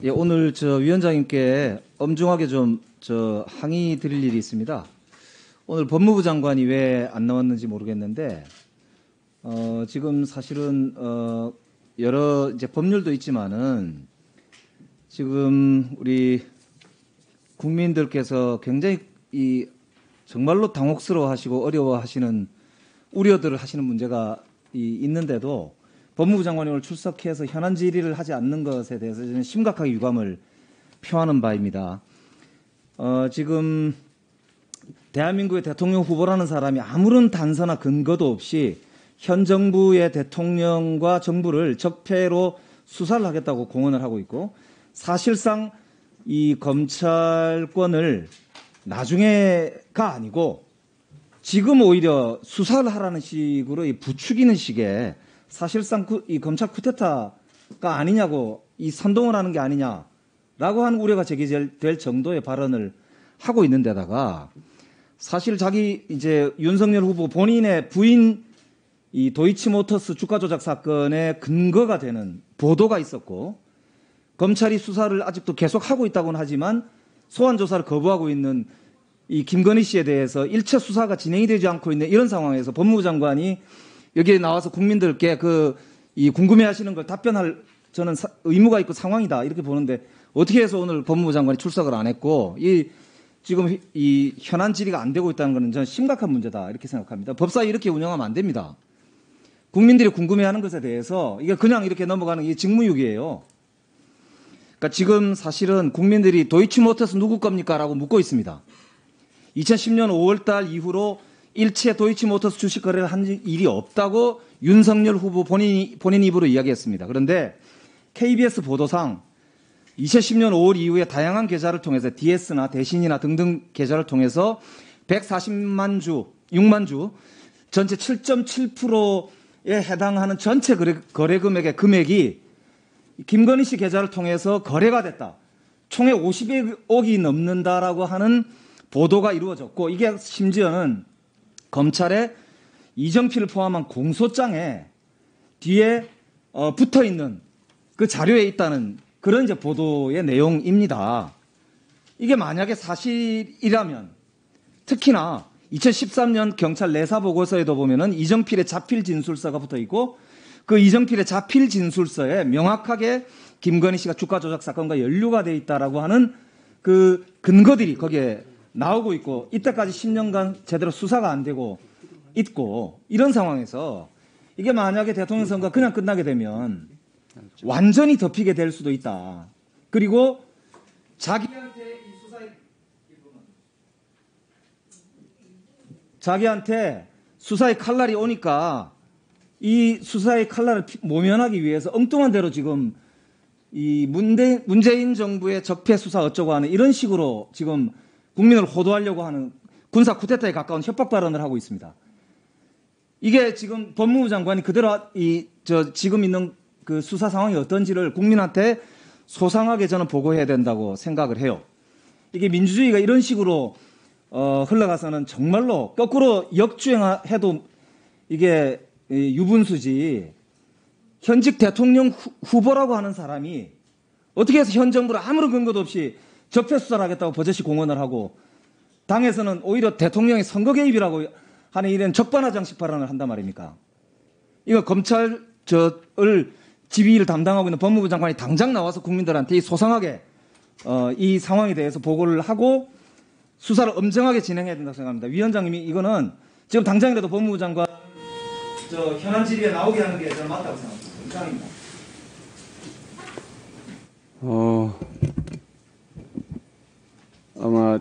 예, 오늘 위원장님께 엄중하게 좀 항의 드릴 일이 있습니다. 오늘 법무부 장관이 왜 안 나왔는지 모르겠는데, 지금 사실은, 여러 이제 법률도 있지만은 지금 우리 국민들께서 굉장히 정말로 당혹스러워 하시고 어려워 하시는 우려들을 하시는 문제가 있는데도 법무부 장관이 오늘 출석해서 현안 질의를 하지 않는 것에 대해서 저는 심각하게 유감을 표하는 바입니다. 지금 대한민국의 대통령 후보라는 사람이 아무런 단서나 근거도 없이 현 정부의 대통령과 정부를 적폐로 수사를 하겠다고 공언을 하고 있고, 사실상 이 검찰권을 나중에가 아니고 지금 오히려 수사를 하라는 식으로 부추기는 식의 사실상 이 검찰 쿠데타가 아니냐고 선동을 하는 게 아니냐라고 하는 우려가 제기될 정도의 발언을 하고 있는 데다가, 사실 이제 윤석열 후보 본인의 부인 이 도이치모터스 주가 조작 사건의 근거가 되는 보도가 있었고, 검찰이 수사를 아직도 계속하고 있다고는 하지만 소환 조사를 거부하고 있는 이 김건희 씨에 대해서 일체 수사가 진행이 되지 않고 있는 이런 상황에서 법무부 장관이 여기에 나와서 국민들께 궁금해하시는 걸 답변할 저는 의무가 있고 상황이다 이렇게 보는데, 어떻게 해서 오늘 법무부 장관이 출석을 안 했고 지금 이 현안 질의가 안 되고 있다는 것은 저는 심각한 문제다 이렇게 생각합니다. 법사위 이렇게 운영하면 안 됩니다. 국민들이 궁금해하는 것에 대해서 이게 그냥 이렇게 넘어가는 게 직무유기예요. 그러니까 지금 사실은 국민들이 도이치모터스 누구 겁니까? 라고 묻고 있습니다. 2010년 5월달 이후로 일체 도이치모터스 주식 거래를 한 일이 없다고 윤석열 후보 본인 입으로 이야기했습니다. 그런데 KBS 보도상 2010년 5월 이후에 다양한 계좌를 통해서 DS나 대신이나 등등 계좌를 통해서 140만 주, 6만 주, 전체 7.7%에 해당하는 전체 거래 금액의 금액이 김건희 씨 계좌를 통해서 거래가 됐다. 총액 50억이 넘는다라고 하는 보도가 이루어졌고, 이게 심지어는 검찰의 이정필을 포함한 공소장에 뒤에 붙어 있는 그 자료에 있다는 그런 이제 보도의 내용입니다. 이게 만약에 사실이라면, 특히나 2013년 경찰 내사 보고서에도 보면은 이정필의 자필 진술서가 붙어 있고, 그 이정필의 자필 진술서에 명확하게 김건희 씨가 주가 조작 사건과 연루가 돼 있다라고 하는 그 근거들이 거기에 나오고 있고, 이때까지 10년간 제대로 수사가 안 되고 있고, 이런 상황에서 이게 만약에 대통령 선거가 그냥 끝나게 되면 완전히 덮이게 될 수도 있다. 그리고 자기한테 수사의 칼날이 오니까 이 수사의 칼날을 모면하기 위해서 엉뚱한 대로 지금 이 문재인 정부의 적폐 수사 어쩌고 하는 이런 식으로 지금 국민을 호도하려고 하는 군사 쿠데타에 가까운 협박 발언을 하고 있습니다. 이게 지금 법무부 장관이 그대로 지금 있는 그 수사 상황이 어떤지를 국민한테 소상하게 저는 보고해야 된다고 생각을 해요. 이게 민주주의가 이런 식으로 흘러가서는 정말로 거꾸로 역주행해도 이게 유분수지, 현직 대통령 후보라고 하는 사람이 어떻게 해서 현 정부를 아무런 근거도 없이 적폐 수사를 하겠다고 버젓이 공언을 하고, 당에서는 오히려 대통령의 선거 개입이라고 하는 이런 적반하장식 발언을 한단 말입니까? 이거 검찰을 지휘를 담당하고 있는 법무부 장관이 당장 나와서 국민들한테 소상하게 이 상황에 대해서 보고를 하고 수사를 엄정하게 진행해야 된다고 생각합니다. 위원장님이 이거는 지금 당장이라도 법무부 장관 현안 질의에 나오게 하는 게 저는 맞다고 생각합니다. 이상입니다. 아마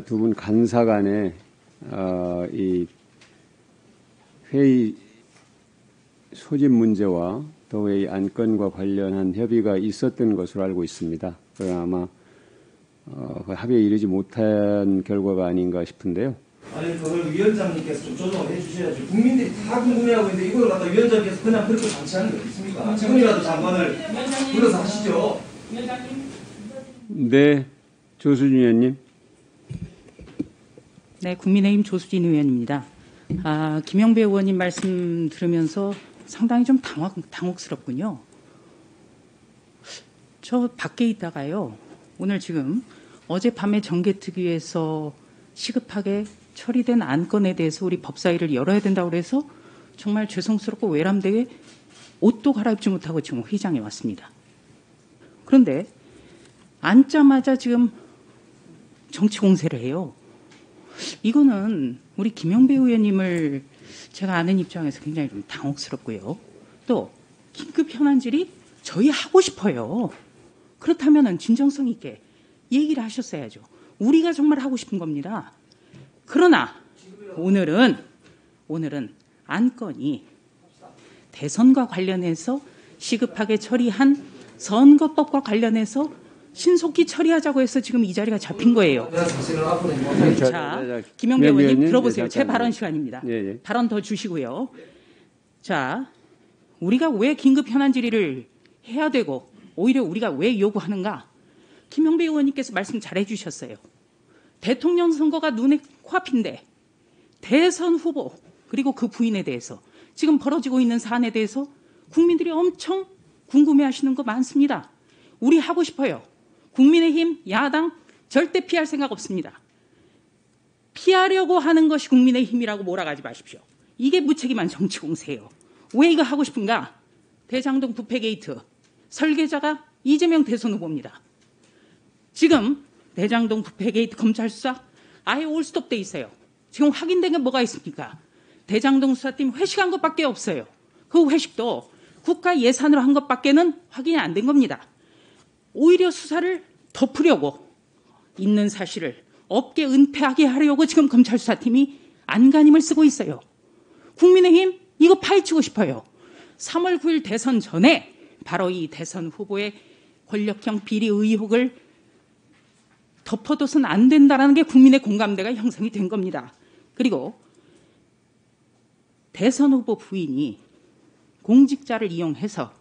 두 분 간사 간에 이 회의 소집 문제와 또 이 안건과 관련한 협의가 있었던 것으로 알고 있습니다. 그러나 아마 합의에 이르지 못한 결과가 아닌가 싶은데요. 아니, 그걸 위원장님께서 좀 조정을 해주셔야죠. 국민들이 다 궁금해하고 있는데 이걸 갖다 위원장님께서 그냥 그렇게 방치하는 게 있습니까? 지금이라도 장관을 불러서 하시죠. 네, 조수진 의원님. 네, 국민의힘 조수진 의원입니다. 김영배 의원님 말씀 들으면서 상당히 좀 당혹스럽군요. 저 밖에 있다가요. 오늘 지금 어젯밤에 정개특위에서 시급하게 처리된 안건에 대해서 우리 법사위를 열어야 된다고 그래서 정말 죄송스럽고 외람되게 옷도 갈아입지 못하고 지금 회의장에 왔습니다. 그런데 앉자마자 지금 정치 공세를 해요. 이거는 우리 김영배 의원님을 제가 아는 입장에서 굉장히 좀 당혹스럽고요. 또 긴급 현안질이 저희 하고 싶어요. 그렇다면 진정성 있게 얘기를 하셨어야죠. 우리가 정말 하고 싶은 겁니다. 그러나 오늘은 안건이 대선과 관련해서 시급하게 처리한 선거법과 관련해서 신속히 처리하자고 해서 지금 이 자리가 잡힌 거예요. 자, 김영배 의원님 들어보세요. 제 발언 시간입니다. 예. 발언 더 주시고요. 자, 우리가 왜 긴급 현안 질의를 해야 되고 오히려 우리가 왜 요구하는가? 김영배 의원님께서 말씀 잘해 주셨어요. 대통령 선거가 눈에 코앞인데 대선 후보 그리고 그 부인에 대해서 지금 벌어지고 있는 사안에 대해서 국민들이 엄청 궁금해하시는 거 많습니다. 우리 하고 싶어요. 국민의힘 야당 절대 피할 생각 없습니다. 피하려고 하는 것이 국민의힘이라고 몰아가지 마십시오. 이게 무책임한 정치 공세예요. 왜 이거 하고 싶은가? 대장동 부패 게이트 설계자가 이재명 대선 후보입니다. 지금 대장동 부패 게이트 검찰 수사 아예 올스톱 돼 있어요. 지금 확인된 게 뭐가 있습니까? 대장동 수사팀 회식한 것밖에 없어요. 그 회식도 국가 예산으로 한 것밖에는 확인이 안 된 겁니다. 오히려 수사를 덮으려고 있는 사실을 업계 은폐하게 하려고 지금 검찰 수사팀이 안간힘을 쓰고 있어요. 국민의힘 이거 파헤치고 싶어요. 3월 9일 대선 전에 바로 이 대선 후보의 권력형 비리 의혹을 덮어둬서는 안 된다는 게 국민의 공감대가 형성이 된 겁니다. 그리고 대선 후보 부인이 공직자를 이용해서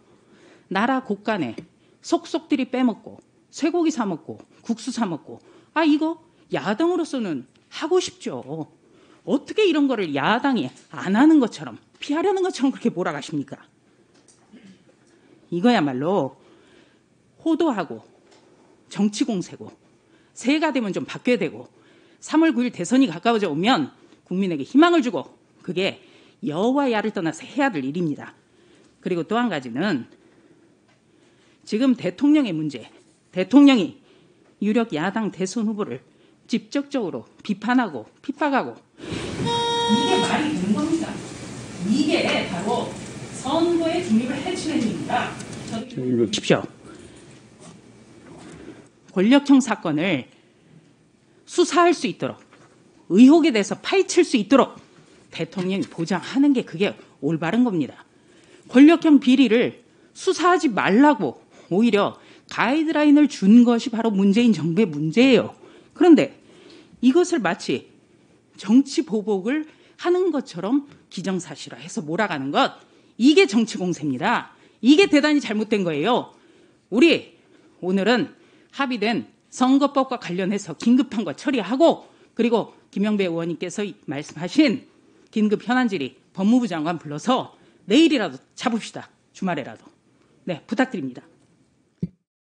나라 곳간에 속속들이 빼먹고 쇠고기 사 먹고 국수 사 먹고 이거 야당으로서는 하고 싶죠. 어떻게 이런 거를 야당이 안 하는 것처럼 피하려는 것처럼 그렇게 몰아가십니까? 이거야말로 호도하고 정치 공세고 새해가 되면 좀 바뀌어야 되고 3월 9일 대선이 가까워져 오면 국민에게 희망을 주고 그게 여와 야를 떠나서 해야 될 일입니다. 그리고 또 한 가지는 지금 대통령의 문제, 대통령이 유력 야당 대선 후보를 직접적으로 비판하고 핍박하고 이게 말이 되는 겁니다. 이게 바로 선거의 중립을 해치는 일입니다. 보십시오. 권력형 사건을 수사할 수 있도록 의혹에 대해서 파헤칠 수 있도록 대통령이 보장하는 게 그게 올바른 겁니다. 권력형 비리를 수사하지 말라고 오히려 가이드라인을 준 것이 바로 문재인 정부의 문제예요. 그런데 이것을 마치 정치 보복을 하는 것처럼 기정사실화해서 몰아가는 것, 이게 정치 공세입니다. 이게 대단히 잘못된 거예요. 우리 오늘은 합의된 선거법과 관련해서 긴급한 거 처리하고 그리고 김영배 의원님께서 말씀하신 긴급 현안 질의 법무부 장관 불러서 내일이라도 잡읍시다. 주말에라도. 네, 부탁드립니다.